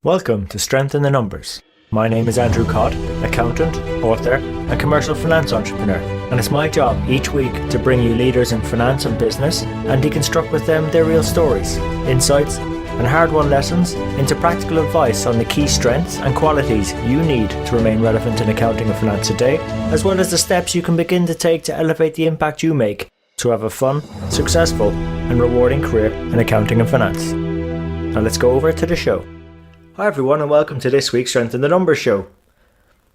Welcome to Strength in the Numbers. My name is Andrew Codd, accountant, author, and commercial finance entrepreneur, and it's my job each week to bring you leaders in finance and business and deconstruct with them their real stories, insights, and hard-won lessons into practical advice on the key strengths and qualities you need to remain relevant in accounting and finance today, as well as the steps you can begin to take to elevate the impact you make to have a fun, successful, and rewarding career in accounting and finance. Now let's go over to the show. Hi everyone, and welcome to this week's Strength in the Numbers show.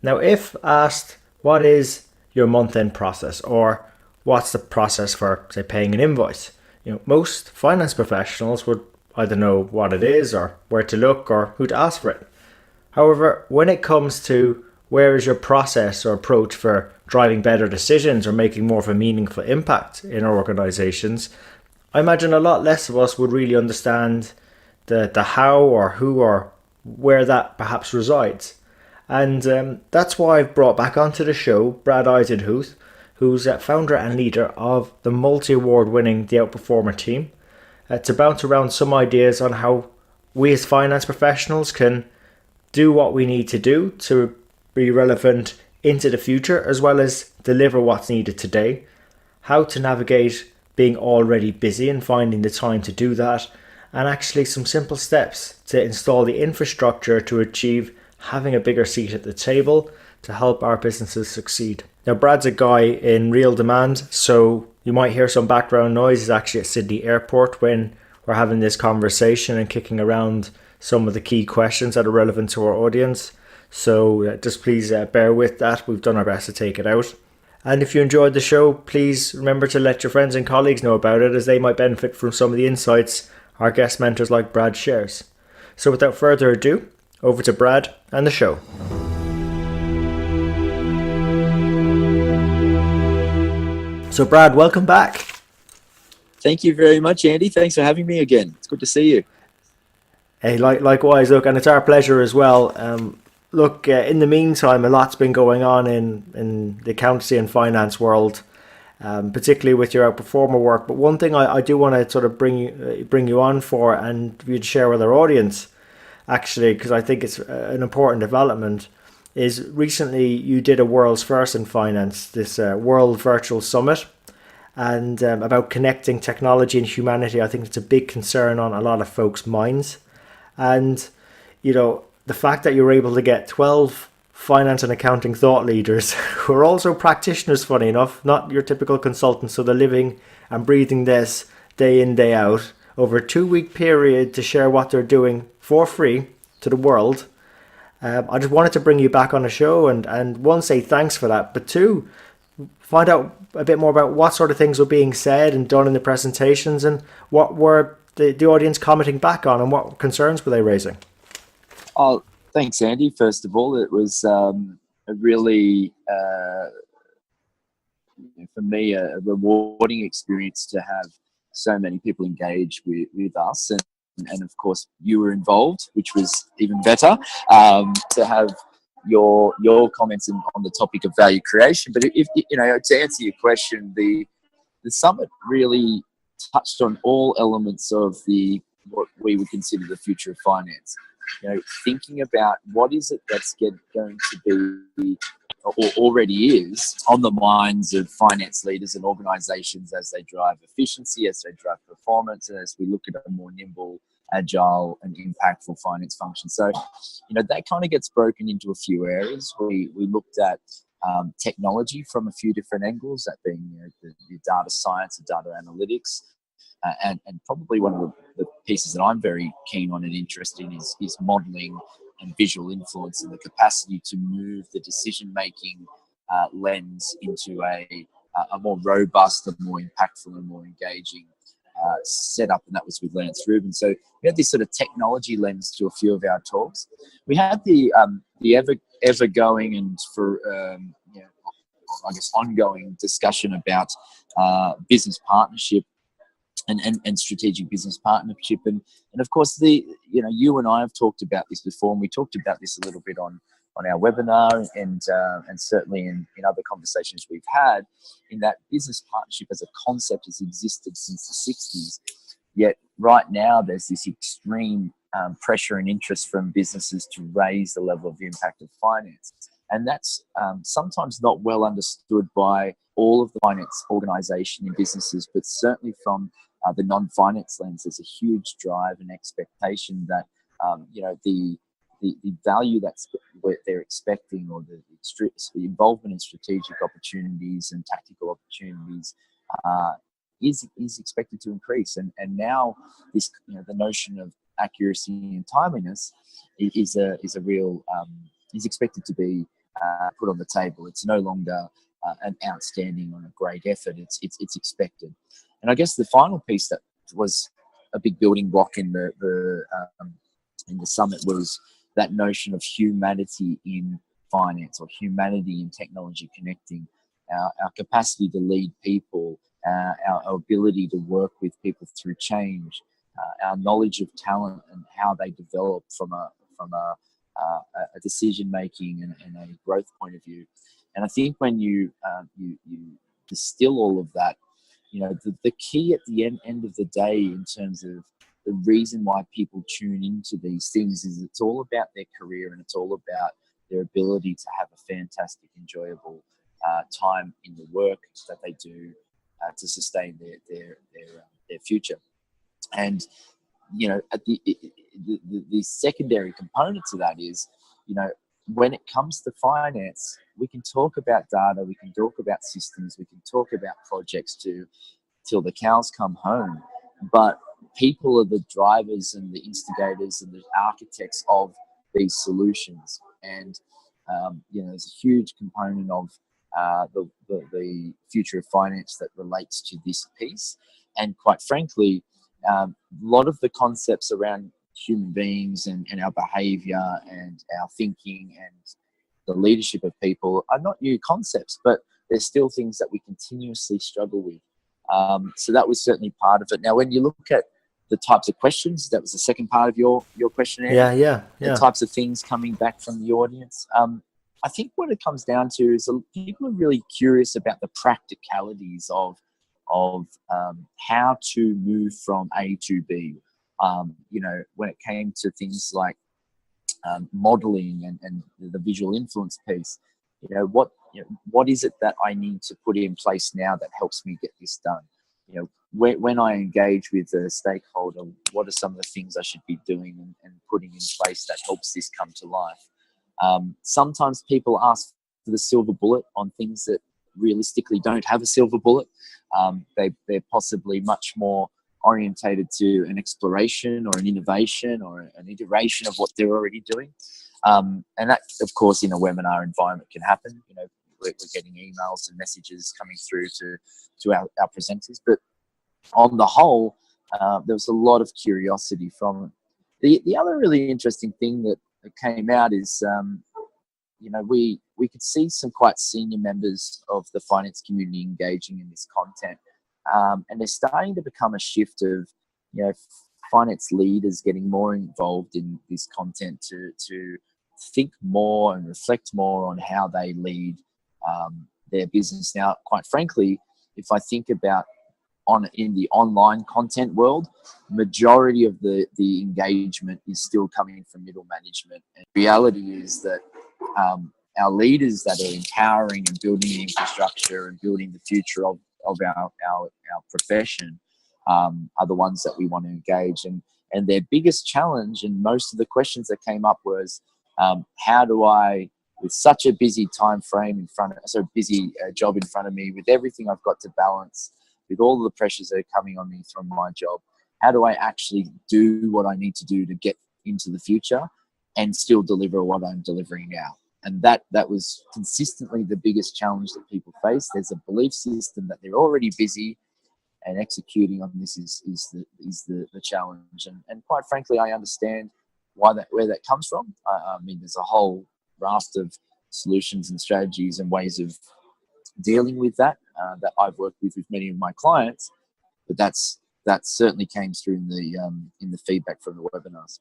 Now, if asked what is your month-end process, or what's the process for, say, paying an invoice, most finance professionals would either know what it is, or where to look, or who to ask for it. However, when it comes to where is your process or approach for driving better decisions or making more of a meaningful impact in our organizations, I imagine a lot less of us would really understand the how or who or where that perhaps resides. And that's why I've brought back onto the show Brad Eisenhuth, who's founder and leader of the multi-award winning The Outperformer team, to bounce around some ideas on how we as finance professionals can do what we need to do to be relevant into the future, as well as deliver what's needed today, how to navigate being already busy and finding the time to do that, and actually some simple steps to install the infrastructure to achieve having a bigger seat at the table to help our businesses succeed. Now, Brad's a guy in real demand, so you might hear some background noise. He's actually at Sydney Airport when we're having this conversation and kicking around some of the key questions that are relevant to our audience. So just please bear with that. We've done our best to take it out. And if you enjoyed the show, please remember to let your friends and colleagues know about it, as they might benefit from some of the insights our guest mentors like Brad shares. So without further ado, over to Brad and the show. So Brad, welcome back. Thank you very much, Andy. Thanks for having me again. It's good to see you. Hey, likewise, look, and it's our pleasure as well. In the meantime, a lot's been going on in the accountancy and finance world, particularly with your Outperformer work. But one thing I do want to sort of bring you on for, and for you to share with our audience, actually, because I think it's an important development, is recently you did a world's first in finance, this World Virtual Summit, and about connecting technology and humanity. I think it's a big concern on a lot of folks' minds. And, the fact that you were able to get 12 finance and accounting thought leaders who are also practitioners, funny enough, not your typical consultants, so they're living and breathing this day in, day out, over a 2-week period to share what they're doing for free to the world. I just wanted to bring you back on the show and one, say thanks for that, but two, find out a bit more about what sort of things were being said and done in the presentations, and what were the audience commenting back on, and what concerns were they raising. Oh, thanks, Andy. First of all, it was a really, for me, a rewarding experience to have so many people engage with us. And of course, you were involved, which was even better, to have your comments on the topic of value creation. But if to answer your question, the summit really touched on all elements of what we would consider the future of finance. Thinking about what is it that's going to be, or already is, on the minds of finance leaders and organizations as they drive efficiency, as they drive performance, and as we look at a more nimble, agile, and impactful finance function. So, that kind of gets broken into a few areas. We looked at technology from a few different angles, that being the data science and data analytics. And probably one of the pieces that I'm very keen on and interested in is modeling and visual influence, and the capacity to move the decision-making lens into a more robust, a more impactful, and more engaging setup. And that was with Lance Rubin. So we had this sort of technology lens to a few of our talks. We had the ever going and for ongoing discussion about business partnership and strategic business partnership, and of course you and I have talked about this before, and we talked about this a little bit on our webinar, and certainly in other conversations we've had, in that business partnership as a concept has existed since the 60s, yet right now there's this extreme pressure and interest from businesses to raise the level of impact of finance. And that's sometimes not well understood by all of the finance organisation in businesses, but certainly from the non-finance lens, there's a huge drive and expectation that the value that's what they're expecting, or the involvement in strategic opportunities and tactical opportunities is expected to increase. And now this, the notion of accuracy and timeliness is expected to be put on the table. It's no longer an outstanding or a great effort. It's expected. And I guess the final piece that was a big building block in the summit was that notion of humanity in finance, or humanity in technology connecting, our capacity to lead people, our ability to work with people through change, our knowledge of talent and how they develop from a decision making and a growth point of view. And I think when you distill all of that, the key at the end of the day, in terms of the reason why people tune into these things, is it's all about their career, and it's all about their ability to have a fantastic, enjoyable time in the work that they do to sustain their future. And at the secondary component to that is, when it comes to finance, we can talk about data, we can talk about systems, we can talk about projects till the cows come home, but people are the drivers and the instigators and the architects of these solutions. And there's a huge component of the future of finance that relates to this piece. And quite frankly, a lot of the concepts around human beings and our behavior and our thinking and the leadership of people are not new concepts, but there's still things that we continuously struggle with. So that was certainly part of it. Now, when you look at the types of questions, that was the second part of your question, Andy. Yeah. The types of things coming back from the audience. I think what it comes down to is people are really curious about the practicalities of how to move from A to B. When it came to things like modeling and the visual influence piece, what is it that I need to put in place now that helps me get this done? When I engage with a stakeholder, what are some of the things I should be doing and putting in place that helps this come to life? Sometimes people ask for the silver bullet on things that realistically don't have a silver bullet. They're possibly much more orientated to an exploration or an innovation or an iteration of what they're already doing. And that, of course, in a webinar environment can happen. We're getting emails and messages coming through to our presenters. But on the whole, there was a lot of curiosity from it. The other really interesting thing that came out is, we could see some quite senior members of the finance community engaging in this content. And there's starting to become a shift of, finance leaders getting more involved in this content to think more and reflect more on how they lead their business. Now, quite frankly, if I think about in the online content world, majority of the engagement is still coming from middle management. And the reality is that our leaders that are empowering and building the infrastructure and building the future of our profession are the ones that we want to engage. And their biggest challenge, and most of the questions that came up was, how do I, with such a busy time frame busy job in front of me, with everything I've got to balance, with all the pressures that are coming on me from my job, how do I actually do what I need to do to get into the future and still deliver what I'm delivering now? And that was consistently the biggest challenge that people face. There's a belief system that they're already busy, and executing on this is the challenge. And quite frankly, I understand where that comes from. I mean, there's a whole raft of solutions and strategies and ways of dealing with that I've worked with many of my clients, but that certainly came through in the feedback from the webinars.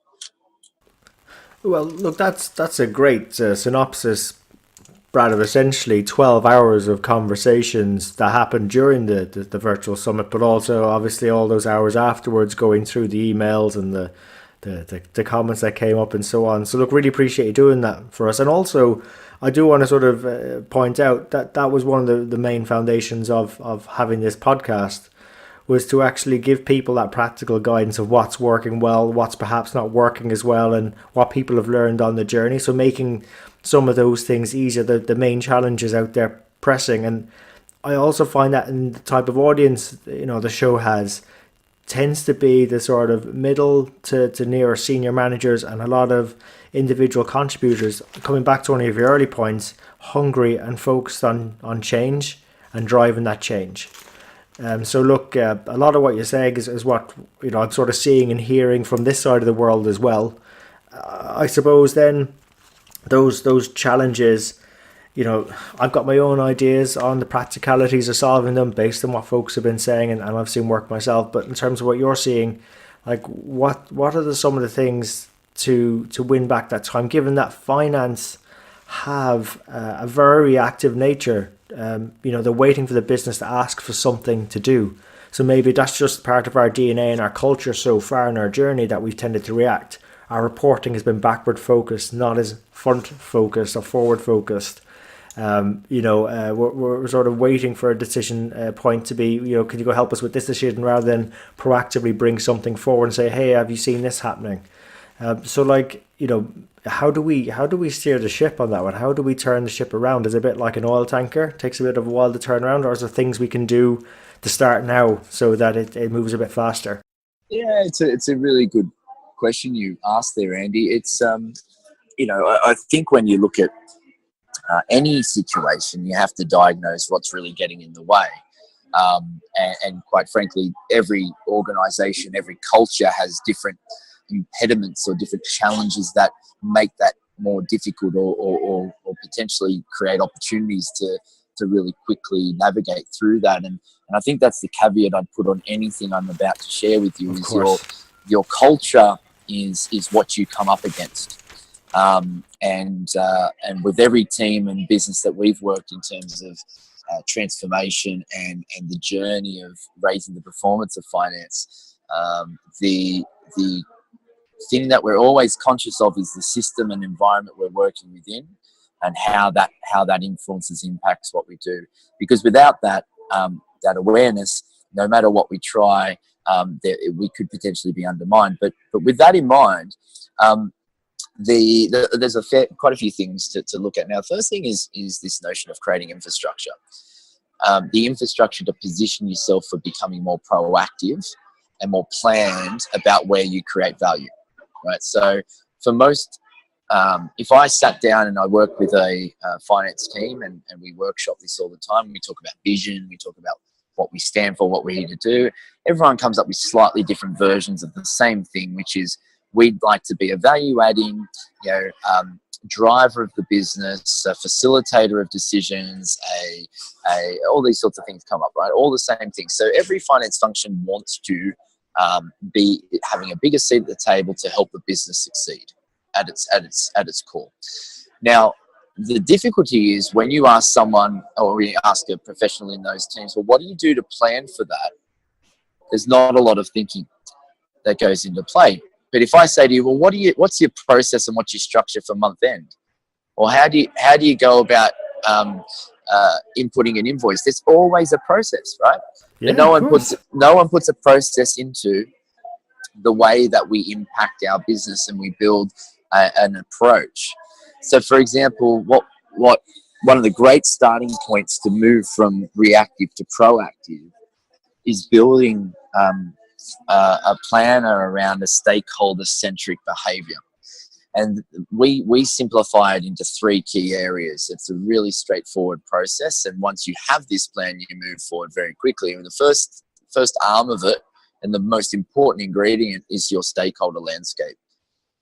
Well, look, that's a great synopsis, Brad, of essentially 12 hours of conversations that happened during the virtual summit, but also obviously all those hours afterwards, going through the emails and the the comments that came up and so on. So look, really appreciate you doing that for us. And also, I do want to sort of point out that that was one of the main foundations of having this podcast, was to actually give people that practical guidance of what's working well, what's perhaps not working as well, and what people have learned on the journey. So making some of those things easier, the main challenges out there pressing. And I also find that in the type of audience, the show has, tends to be the sort of middle to near senior managers, and a lot of individual contributors, coming back to one of your early points, hungry and focused on change and driving that change. So look, a lot of what you're saying is what I'm sort of seeing and hearing from this side of the world as well. I suppose then those challenges, I've got my own ideas on the practicalities of solving them based on what folks have been saying, and I've seen work myself. But in terms of what you're seeing, like what are some of the things to win back that time, given that finance have a very active nature? They're waiting for the business to ask for something to do. So maybe that's just part of our DNA and our culture so far in our journey that we've tended to react. Our reporting has been backward focused, not as front focused or forward focused. We're sort of waiting for a decision point to be, can you go help us with this decision, rather than proactively bring something forward and say, hey, have you seen this happening? How do we steer the ship on that one? How do we turn the ship around? Is it a bit like an oil tanker? It takes a bit of a while to turn around, or is there things we can do to start now so that it moves a bit faster? Yeah, it's a really good question you asked there, Andy. It's I think when you look at any situation, you have to diagnose what's really getting in the way. And quite frankly, every organization, every culture has different impediments or different challenges that make that more difficult, or potentially create opportunities to really quickly navigate through that. And I think that's the caveat I'd put on anything I'm about to share with you. Of is course. Your culture is what you come up against. And with every team and business that we've worked in terms of transformation and the journey of raising the performance of finance, the thing that we're always conscious of is the system and environment we're working within, and how that influences, impacts what we do. Because without that awareness, no matter what we try, we could potentially be undermined. But with that in mind, there's quite a few things to look at. Now, the first thing is this notion of creating infrastructure. The infrastructure to position yourself for becoming more proactive and more planned about where you create value, right? So for most, if I sat down and I work with a finance team, and we workshop this all the time, we talk about vision, we talk about what we stand for, what we're here to do. Everyone comes up with slightly different versions of the same thing, which is we'd like to be a value-adding, driver of the business, a facilitator of decisions, all these sorts of things come up, right? All the same things. So every finance function wants to be having a bigger seat at the table to help the business succeed at its core. Now, the difficulty is when you ask someone, or you ask a professional in those teams, well, what do you do to plan for that? There's not a lot of thinking that goes into play. But if I say to you, well, what's your process and what's your structure for month end? Or how do you go about inputting an invoice? There's always a process, right? Yeah, and no one puts a process into the way that we impact our business and we build an approach. So, for example, what one of the great starting points to move from reactive to proactive is building a planner around a stakeholder-centric behavior. And we simplify it into 3 key areas. It's a really straightforward process, and once you have this plan, you move forward very quickly. And the first arm of it, and the most important ingredient, is your stakeholder landscape.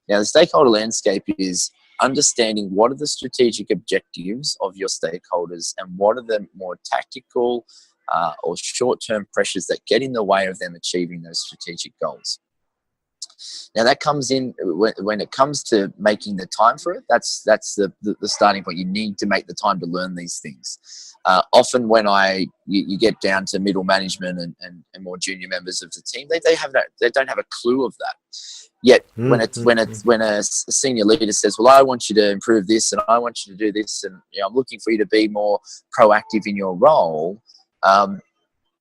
Now, the stakeholder landscape is understanding what are the strategic objectives of your stakeholders and what are the more tactical or short-term pressures that get in the way of them achieving those strategic goals. Now, that comes in when it comes to making the time for it. That's the starting point. You need to make the time to learn these things. Often when you get down to middle management and more junior members of the team, they don't have a clue of that. Yet when a senior leader says, well, I want you to improve this and I want you to do this, and I'm looking for you to be more proactive in your role,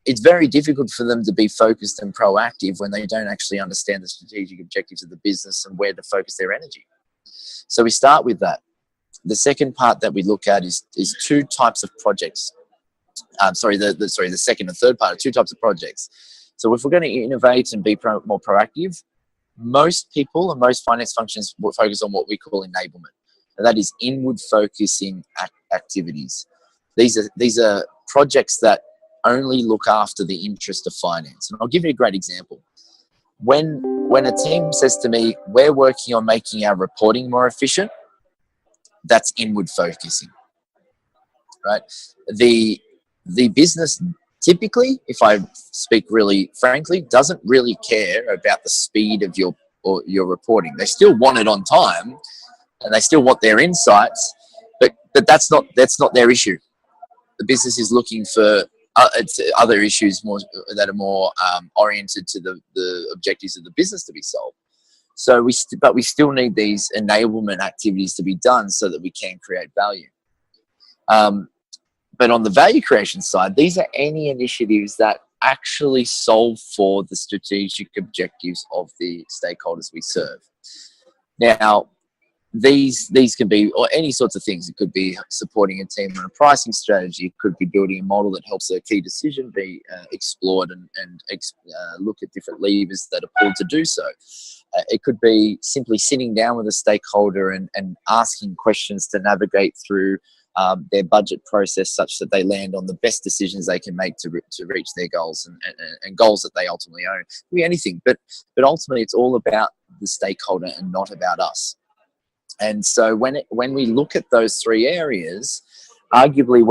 it's very difficult for them to be focused and proactive when they don't actually understand the strategic objectives of the business and where to focus their energy. So we start with that. The second part that we look at is two types of projects. The second and third part are two types of projects. So if we're going to innovate and be more proactive, most people and most finance functions will focus on what we call enablement. And that is inward focusing activities. These are projects that only look after the interest of finance. And I'll give you a great example. When a team says to me, we're working on making our reporting more efficient, that's inward focusing, right? The business typically, if I speak really frankly, doesn't really care about the speed of your reporting. They still want it on time, and they still want their insights, but that's not their issue. The business is looking for other issues that are more oriented to the objectives of the business to be solved. So but we still need these enablement activities to be done so that we can create value. But on the value creation side, these are any initiatives that actually solve for the strategic objectives of the stakeholders we serve. Now, these can be any sorts of things. It could be supporting a team on a pricing strategy. It could be building a model that helps a key decision be explored and look at different levers that are pulled to do so. It could be simply sitting down with a stakeholder and asking questions to navigate through their budget process such that they land on the best decisions they can make to reach their goals and goals that they ultimately own. It could be anything, but ultimately it's all about the stakeholder and not about us. And so when we look at those three areas, arguably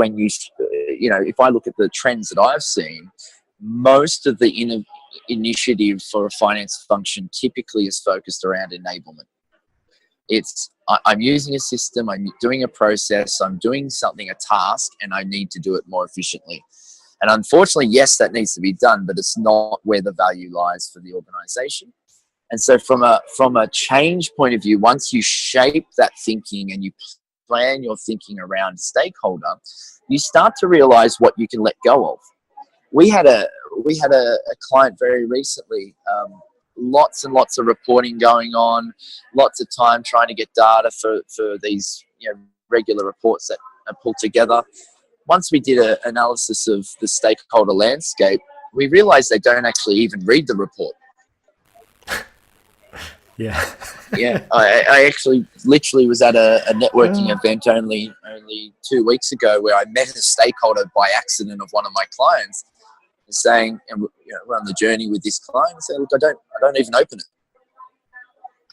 if I look at the trends that I've seen, most of the initiative for a finance function typically is focused around enablement. I'm using a system, I'm doing a process, I'm doing something, a task, and I need to do it more efficiently. And unfortunately, yes, that needs to be done, but it's not where the value lies for the organization. And so from a change point of view, once you shape that thinking and you plan your thinking around stakeholder, you start to realize what you can let go of. We had a client very recently, lots and lots of reporting going on, lots of time trying to get data for these regular reports that are pulled together. Once we did an analysis of the stakeholder landscape, we realized they don't actually even read the report. Yeah. Yeah. I actually literally was at a networking event only 2 weeks ago where I met a stakeholder by accident of one of my clients, saying, and we're on the journey with this client, and say, look, I don't even open it.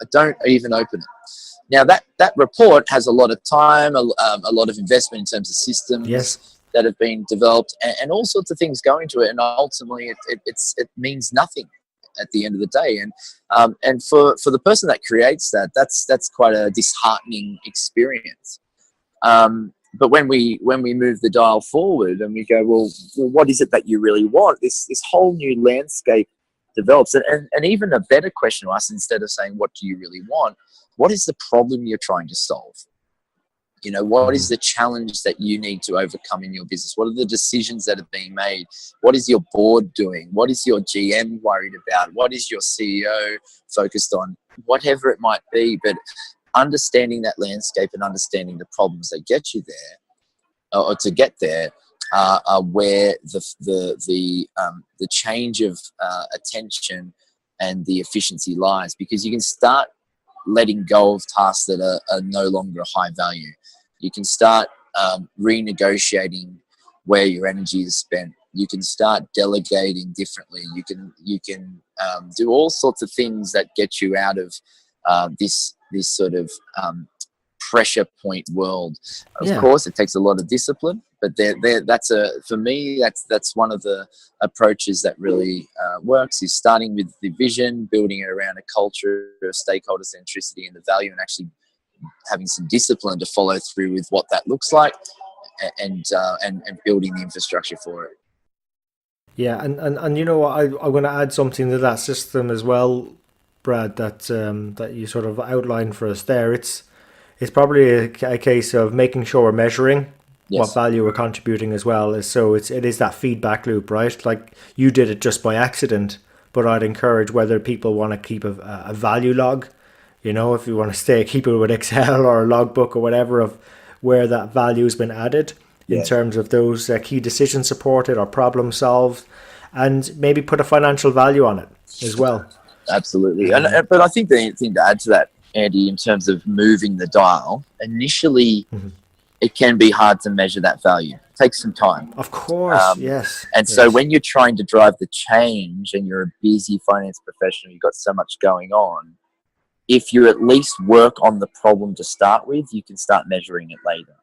I don't even open it. Now that report has a lot of time, a lot of investment in terms of systems that have been developed, and all sorts of things going to it, and ultimately it means nothing at the end of the day. And for the person that creates that's quite a disheartening experience. But when we move the dial forward and we go, well, what is it that you really want? This whole new landscape develops. And even a better question to ask, instead of saying, what do you really want? What is the problem you're trying to solve? What is the challenge that you need to overcome in your business? What are the decisions that are being made? What is your board doing? What is your GM worried about? What is your CEO focused on? Whatever it might be, but understanding that landscape and understanding the problems that get you there, or to get there, are where the change of attention and the efficiency lies, because you can start letting go of tasks that are no longer high value. You can start renegotiating where your energy is spent. You can start delegating differently. You can do all sorts of things that get you out of this sort of pressure point world. Of course, it takes a lot of discipline, but for me, that's one of the approaches that really works, is starting with the vision, building it around a culture of stakeholder centricity and the value, and actually having some discipline to follow through with what that looks like, and building the infrastructure for it. Yeah, and you know what, I'm going to add something to that system as well, Brad, that you sort of outlined for us there. It's probably a case of making sure we're measuring what Yes. value we're contributing as well. It is that feedback loop, right? Like you did it just by accident, but I'd encourage whether people want to keep a value log, if you want to keep it with Excel or a logbook or whatever of where that value has been added in Yeah. terms of those key decisions supported or problem solved, and maybe put a financial value on it as well. Absolutely. But I think the thing to add to that, Andy, in terms of moving the dial, initially it can be hard to measure that value. It takes some time. Of course, yes. And so when you're trying to drive the change and you're a busy finance professional, you've got so much going on, if you at least work on the problem to start with, you can start measuring it later.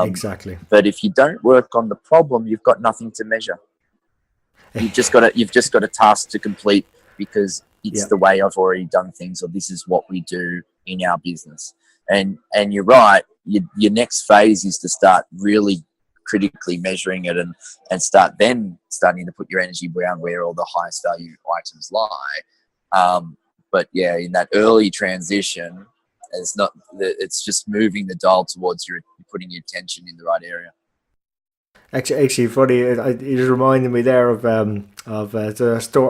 Exactly. But if you don't work on the problem, you've got nothing to measure. You've just got a task to complete because it's the way I've already done things, or this is what we do in our business. And you're right. Your next phase is to start really critically measuring it and starting to put your energy around where all the highest value items lie. But yeah, in that early transition, it's just moving the dial towards putting your attention in the right area. Actually, funny. It just reminded me there of a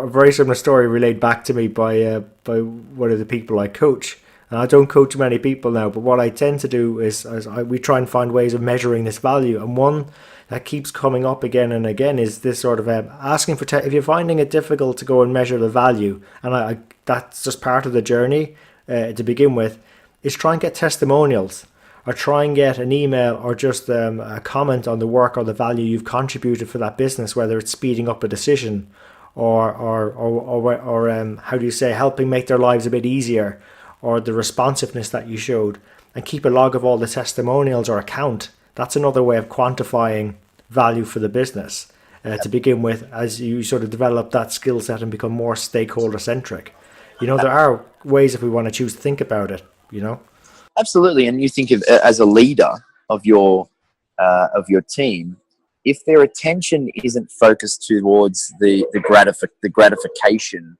very similar story relayed back to me by one of the people I coach. And I don't coach many people now, but what I tend to do is we try and find ways of measuring this value. And one that keeps coming up again and again is this sort of asking for if you're finding it difficult to go and measure the value, and that's just part of the journey to begin with, is try and get testimonials, or try and get an email or just a comment on the work or the value you've contributed for that business, whether it's speeding up a decision or how do you say, helping make their lives a bit easier, or the responsiveness that you showed, and keep a log of all the testimonials or account. That's another way of quantifying value for the business to begin with, as you sort of develop that skill set and become more stakeholder centric. There are ways if we want to choose to think about it, Absolutely. And you think of as a leader of your team, if their attention isn't focused towards the gratification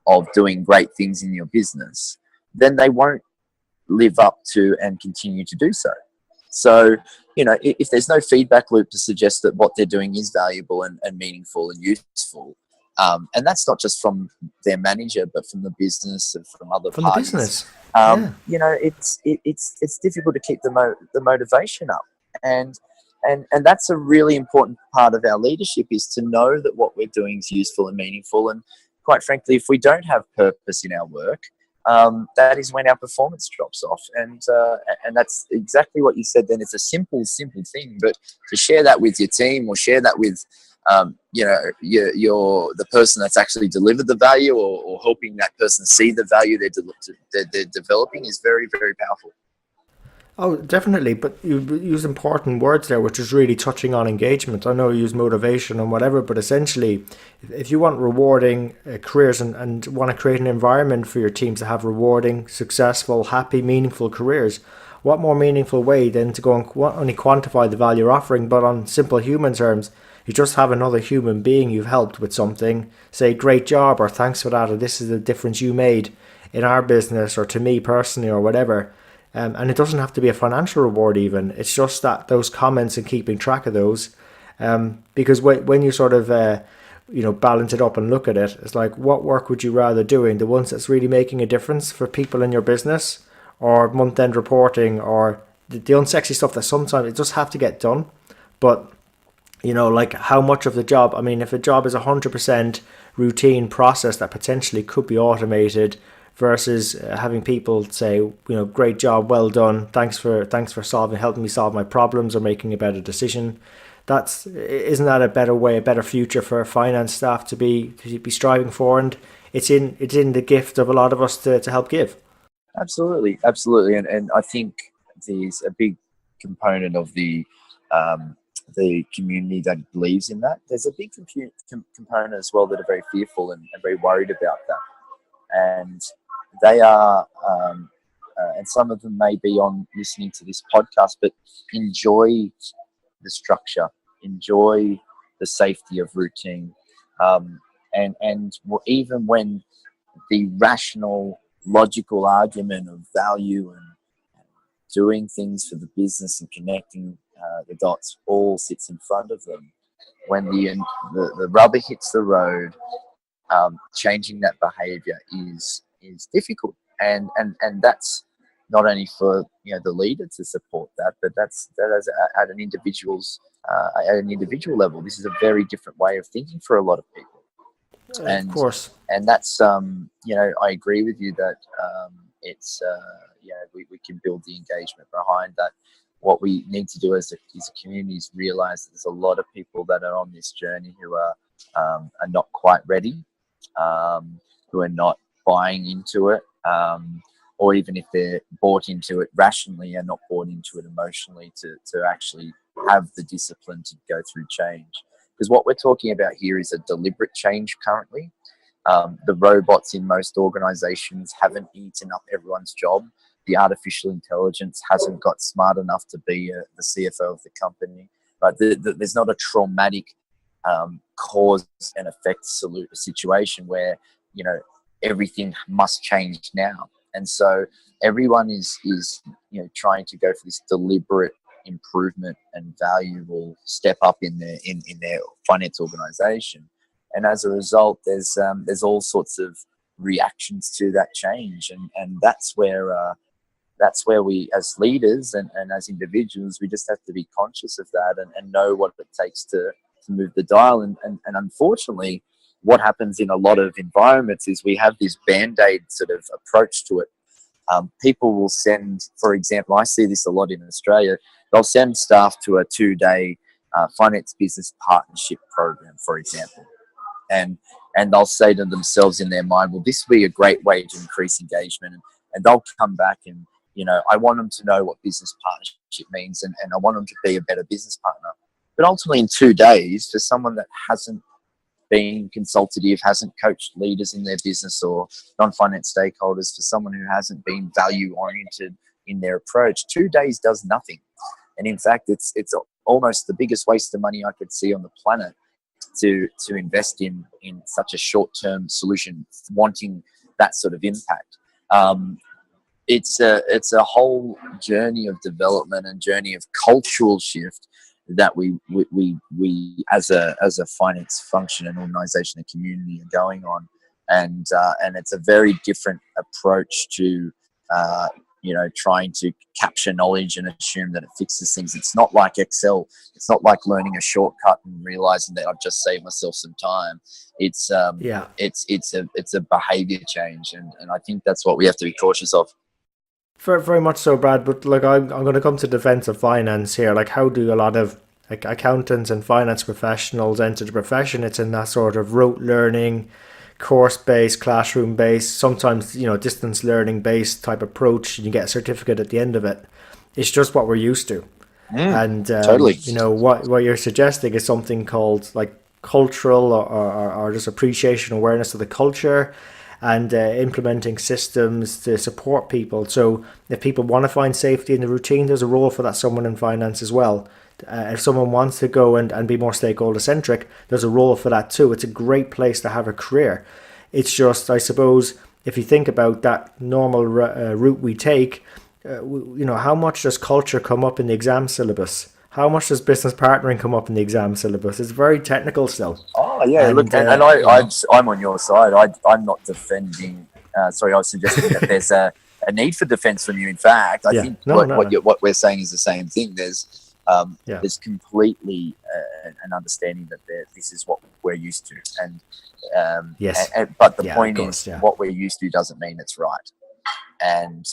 of doing great things in your business, then they won't live up to and continue to do so. So, if there's no feedback loop to suggest that what they're doing is valuable and meaningful and useful, and that's not just from their manager, but from the business and from other from parties. the business. It's difficult to keep the motivation up, and that's a really important part of our leadership, is to know that what we're doing is useful and meaningful. And quite frankly, if we don't have purpose in our work, that is when our performance drops off. And that's exactly what you said. Then it's a simple thing, but to share that with your team, or share that with the person that's actually delivered the value, or helping that person see the value they're developing, is very, very powerful. Oh, definitely. But you use important words there, which is really touching on engagement. I know you use motivation and whatever, but essentially, if you want rewarding careers and want to create an environment for your teams to have rewarding, successful, happy, meaningful careers, what more meaningful way than to go and not only quantify the value you're offering, but on simple human terms, you just have another human being you've helped with something, say, great job, or thanks for that, or this is the difference you made in our business, or to me personally, or whatever. And it doesn't have to be a financial reward even. It's just that those comments and keeping track of those. Because when you sort of, balance it up and look at it, it's like, what work would you rather doing? The ones that's really making a difference for people in your business, or month-end reporting, or the unsexy stuff that sometimes it just have to get done. But, like how much of the job, if a job is 100% routine process that potentially could be automated, versus having people say, great job, well done, thanks for helping me solve my problems or making a better decision. Isn't that a better way, a better future for finance staff to be striving for? And it's in the gift of a lot of us to help give. Absolutely. And I think there's a big component of the community that believes in that. There's a big component as well that are very fearful and very worried about that. And they are, and some of them may be on listening to this podcast, but enjoy the structure, enjoy the safety of routine. And even when the rational, logical argument of value and doing things for the business and connecting the dots all sits in front of them. When the rubber hits the road, changing that behavior is difficult, and that's not only for the leader to support that, but that is at an individual level. This is a very different way of thinking for a lot of people. Of course. And that's I agree with you that it's we can build the engagement behind that. What we need to do as a community is realize that there's a lot of people that are on this journey who are not quite ready, who are not buying into it, or even if they're bought into it rationally and not bought into it emotionally, to actually have the discipline to go through change. Because what we're talking about here is a deliberate change currently. The robots in most organizations haven't eaten up everyone's job. The artificial intelligence hasn't got smart enough to be the CFO of the company. But there's not a traumatic cause and effect situation where everything must change now. And so everyone is trying to go for this deliberate improvement and valuable step up in their finance organization. And as a result, there's all sorts of reactions to that change, and that's where we, as leaders and as individuals, we just have to be conscious of that and know what it takes to move the dial. And unfortunately, what happens in a lot of environments is we have this band-aid sort of approach to it. People will send, for example, I see this a lot in Australia, they'll send staff to a 2-day finance business partnership program, for example. And they'll say to themselves in their mind, well, this will be a great way to increase engagement. And they'll come back and, I want them to know what business partnership means, and I want them to be a better business partner. But ultimately, in 2 days, for someone that hasn't been consultative, hasn't coached leaders in their business or non-finance stakeholders, for someone who hasn't been value-oriented in their approach, 2 days does nothing. And in fact, it's almost the biggest waste of money I could see on the planet to invest in such a short-term solution, wanting that sort of impact. It's a whole journey of development and journey of cultural shift that we as a finance function and organization and community are going on, and it's a very different approach to trying to capture knowledge and assume that it fixes things. It's not like Excel. It's not like learning a shortcut and realizing that I've just saved myself some time. It's a behavior change, and I think that's what we have to be cautious of. Very much so, Brad. But I'm going to come to defense of finance here. How do a lot of accountants and finance professionals enter the profession? It's in that sort of rote learning, course-based, classroom-based, sometimes distance learning-based type approach. You get a certificate at the end of it. It's just what we're used to. And totally. What you're suggesting is something called cultural or just appreciation, awareness of the culture, and implementing systems to support people. So if people want to find safety in the routine, there's a role for that someone in finance as well. If someone wants to go and be more stakeholder centric, there's a role for that too. It's a great place to have a career. It's just, I suppose, if you think about that normal route we take, how much does culture come up in the exam syllabus? How much does business partnering come up in the exam syllabus? It's very technical still. Oh yeah, I'm on your side. I'm not defending. Sorry, I was suggesting that there's a need for defence from you. In fact, I think what we're saying is the same thing. There's completely an understanding that this is what we're used to, and but the point is, what we're used to doesn't mean it's right. And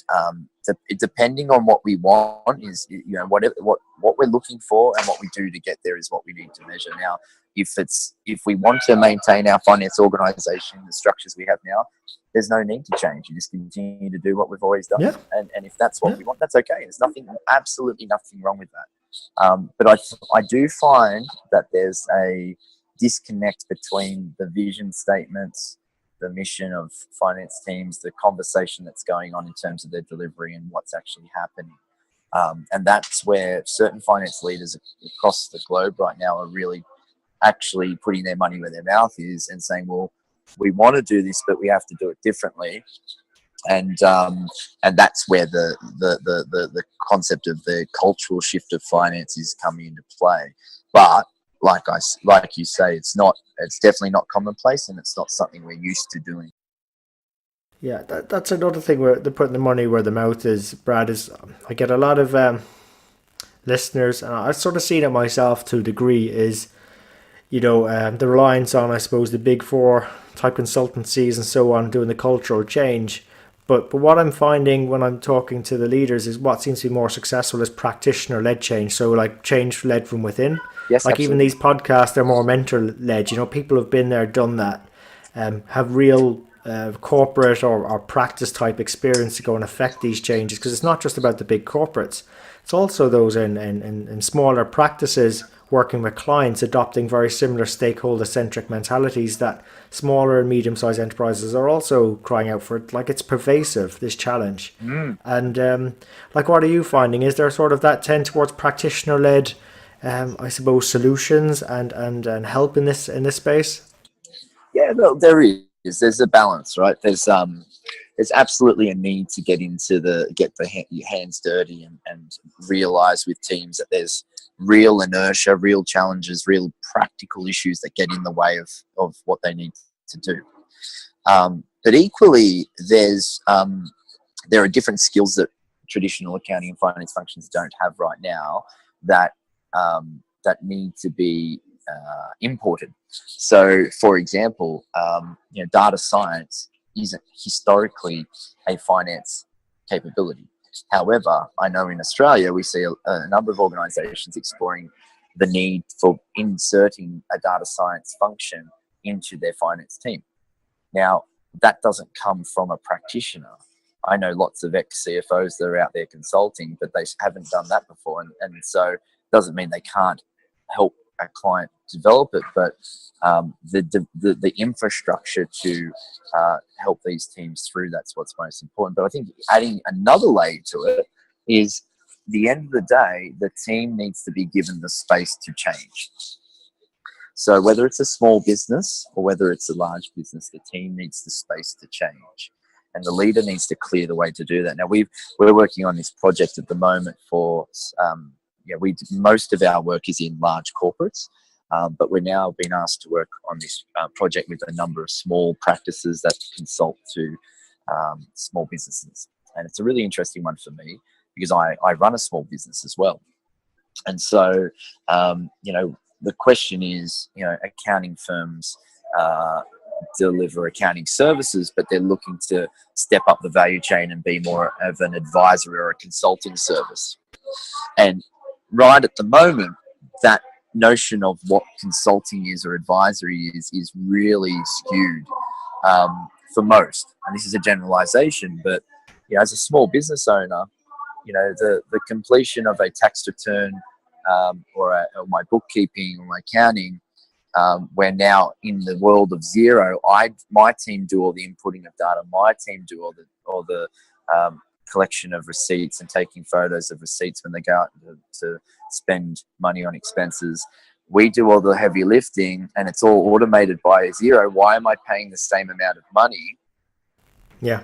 depending on what we want is what we're looking for, and what we do to get there is what we need to measure. Now, if we want to maintain our finance organisation, the structures we have now, there's no need to change. You just continue to do what we've always done, and if that's what we want, that's okay. There's absolutely nothing wrong with that. But I do find that there's a disconnect between the vision statements, the mission of finance teams, the conversation that's going on in terms of their delivery, and what's actually happening. And that's where certain finance leaders across the globe right now are really actually putting their money where their mouth is and saying, well, we want to do this, but we have to do it differently. And that's where the concept of the cultural shift of finance is coming into play. But like you say, it's definitely not commonplace, and it's not something we're used to doing. Yeah, that's another thing where they're putting the money where the mouth is, Brad. Is I get a lot of listeners, and I've sort of seen it myself to a degree, is the reliance on, I suppose, the big four type consultancies and so on doing the cultural change. But what I'm finding when I'm talking to the leaders is what seems to be more successful is practitioner-led change. So like change led from within. Yes, like absolutely. Even these podcasts, they're more mentor-led. People have been there, done that, have real corporate or practice type experience to go and affect these changes. Because it's not just about the big corporates. It's also those in smaller practices working with clients, adopting very similar stakeholder-centric mentalities that smaller and medium-sized enterprises are also crying out for. It. Like it's pervasive, this challenge. And what are you finding? Is there sort of that tend towards practitioner-led, I suppose, solutions and help in this space? Yeah, there is. There's a balance, right? There's absolutely a need to get your hands dirty and realize with teams that there's real inertia, real challenges, real practical issues that get in the way of what they need to do. But equally, there are different skills that traditional accounting and finance functions don't have right now that need to be imported. So, for example, data science isn't historically a finance capability. However, I know in Australia we see a number of organisations exploring the need for inserting a data science function into their finance team. Now, that doesn't come from a practitioner. I know lots of ex-CFOs that are out there consulting, but they haven't done that before. And so it doesn't mean they can't help a client develop it, but the infrastructure to help these teams through, that's what's most important. But I think adding another layer to it is, at the end of the day, the team needs to be given the space to change. So whether it's a small business or whether it's a large business, the team needs the space to change. And the leader needs to clear the way to do that. Now, we're working on this project at the moment for, most of our work is in large corporates, but we're now being asked to work on this project with a number of small practices that consult to small businesses. And it's a really interesting one for me because I run a small business as well. And so, the question is, accounting firms deliver accounting services, but they're looking to step up the value chain and be more of an advisory or a consulting service. And right at the moment, that notion of what consulting is or advisory is really skewed for most. And this is a generalization, but as a small business owner, the completion of a tax return or my bookkeeping or my accounting, we're now in the world of zero. My team do all the inputting of data. My team do all the collection of receipts and taking photos of receipts when they go out to spend money on expenses. We do all the heavy lifting, and it's all automated by Xero. Why am I paying the same amount of money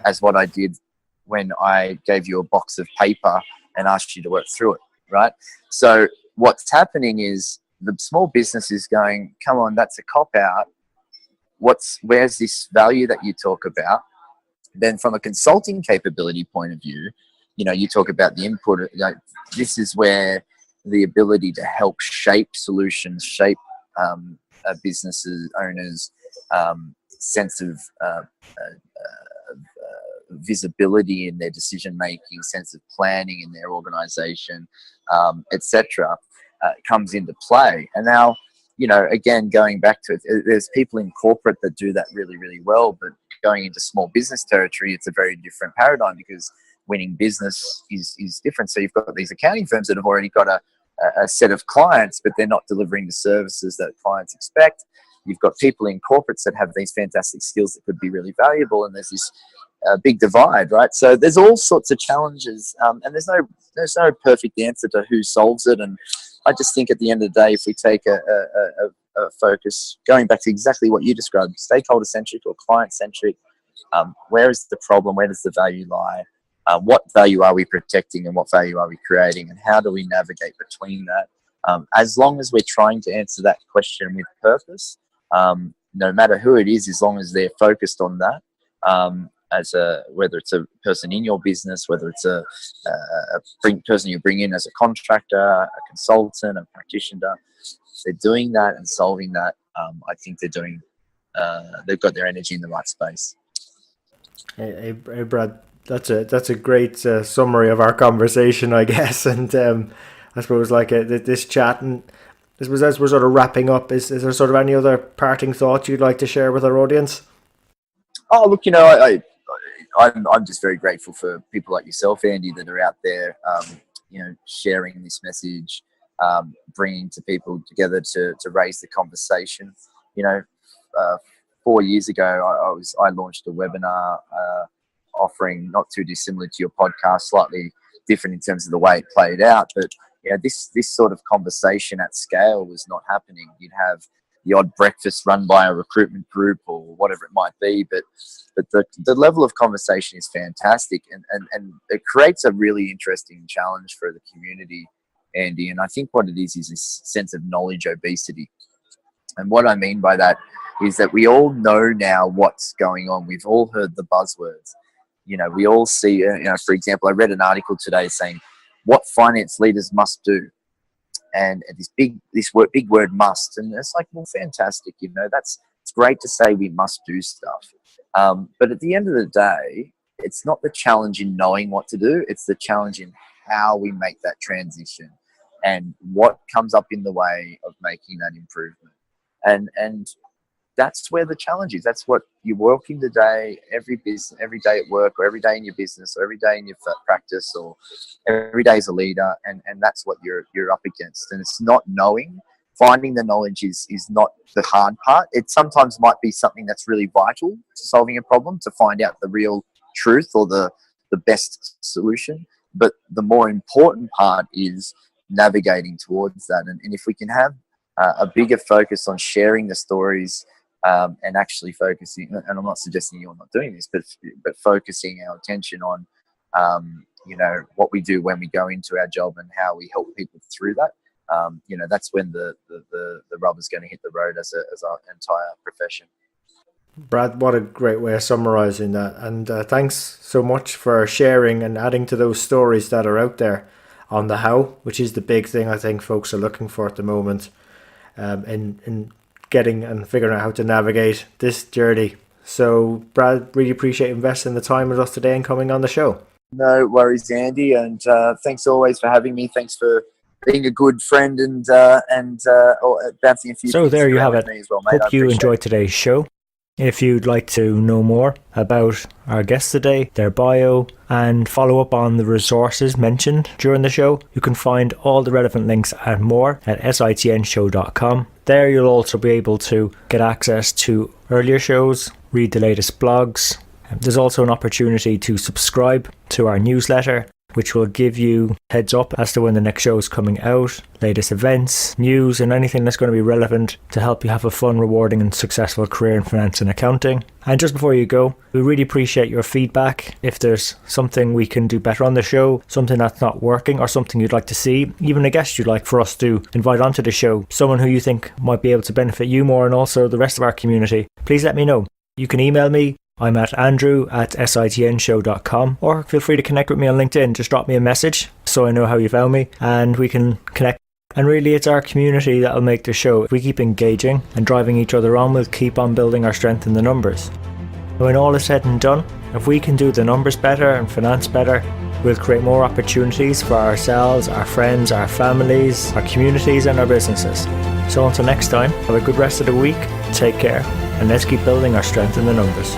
as what I did when I gave you a box of paper and asked you to work through it, right? So what's happening is the small business is going, come on, that's a cop-out. Where's this value that you talk about? Then from a consulting capability point of view, you talk about the input. This is where the ability to help shape solutions, shape businesses, owners' sense of visibility in their decision making, sense of planning in their organization, etc., comes into play. And now, again, going back to it, there's people in corporate that do that really, really well, but going into small business territory, it's a very different paradigm because winning business is different. So you've got these accounting firms that have already got a set of clients, but they're not delivering the services that clients expect. You've got people in corporates that have these fantastic skills that could be really valuable, and there's this big divide, right? So there's all sorts of challenges, and there's no perfect answer to who solves it. And I just think at the end of the day, if we take a focus, going back to exactly what you described, stakeholder centric or client centric. Where is the problem? Where does the value lie? What value are we protecting and what value are we creating? And how do we navigate between that? As long as we're trying to answer that question with purpose, no matter who it is, as long as they're focused on that, whether it's a person in your business, whether it's a person you bring in as a contractor, a consultant, a practitioner, if they're doing that and solving that, I think they've got their energy in the right space. Hey, Brad, that's a great summary of our conversation, I guess. And I suppose this chat, and I suppose as we're sort of wrapping up, is there sort of any other parting thoughts you'd like to share with our audience? Oh, look, I'm just very grateful for people like yourself, Andy, that are out there, sharing this message, bringing to people together to raise the conversation. 4 years ago, I launched a webinar offering not too dissimilar to your podcast, slightly different in terms of the way it played out, but this sort of conversation at scale was not happening. You'd have the odd breakfast run by a recruitment group or whatever it might be, but the level of conversation is fantastic, and it creates a really interesting challenge for the community, Andy. And I think what it is this sense of knowledge obesity. And what I mean by that is that we all know now what's going on. We've all heard the buzzwords. We all see, for example, I read an article today saying what finance leaders must do. And this big word must. And it's like, well, fantastic. It's great to say we must do stuff. But at the end of the day, it's not the challenge in knowing what to do. It's the challenge in how we make that transition and what comes up in the way of making that improvement. And that's where the challenge is. That's what you're working today, every day at work, or every day in your business, or every day in your practice, or every day as a leader, and that's what you're up against. And it's not knowing. Finding the knowledge is not the hard part. It sometimes might be something that's really vital to solving a problem, to find out the real truth or the best solution. But the more important part is navigating towards that. And if we can have a bigger focus on sharing the stories, and actually focusing, and I'm not suggesting you're not doing this, but focusing our attention on, what we do when we go into our job and how we help people through that. That's when the rubber's going to hit the road as our entire profession. Brad, what a great way of summarising that. And thanks so much for sharing and adding to those stories that are out there on the how, which is the big thing I think folks are looking for at the moment, in getting and figuring out how to navigate this journey. So Brad, really appreciate investing the time with us today and coming on the show. No worries, Andy, and thanks always for having me. Thanks for being a good friend and bouncing a few. So there you have it. As well, mate. Hope you enjoyed today's show. If you'd like to know more about our guests today, their bio, and follow up on the resources mentioned during the show, you can find all the relevant links and more at sitnshow.com. There you'll also be able to get access to earlier shows, read the latest blogs. There's also an opportunity to subscribe to our newsletter, which will give you heads up as to when the next show is coming out, latest events, news, and anything that's going to be relevant to help you have a fun, rewarding and successful career in finance and accounting. And just before you go, we really appreciate your feedback. If there's something we can do better on the show, something that's not working, or something you'd like to see, even a guest you'd like for us to invite onto the show, someone who you think might be able to benefit you more and also the rest of our community, please let me know. You can email me. I'm at andrew@sitnshow.com, or feel free to connect with me on LinkedIn. Just drop me a message so I know how you found me and we can connect. And really, it's our community that'll make the show. If we keep engaging and driving each other on, we'll keep on building our strength in the numbers. When all is said and done, if we can do the numbers better and finance better, we'll create more opportunities for ourselves, our friends, our families, our communities and our businesses. So until next time, have a good rest of the week, take care, and let's keep building our strength in the numbers.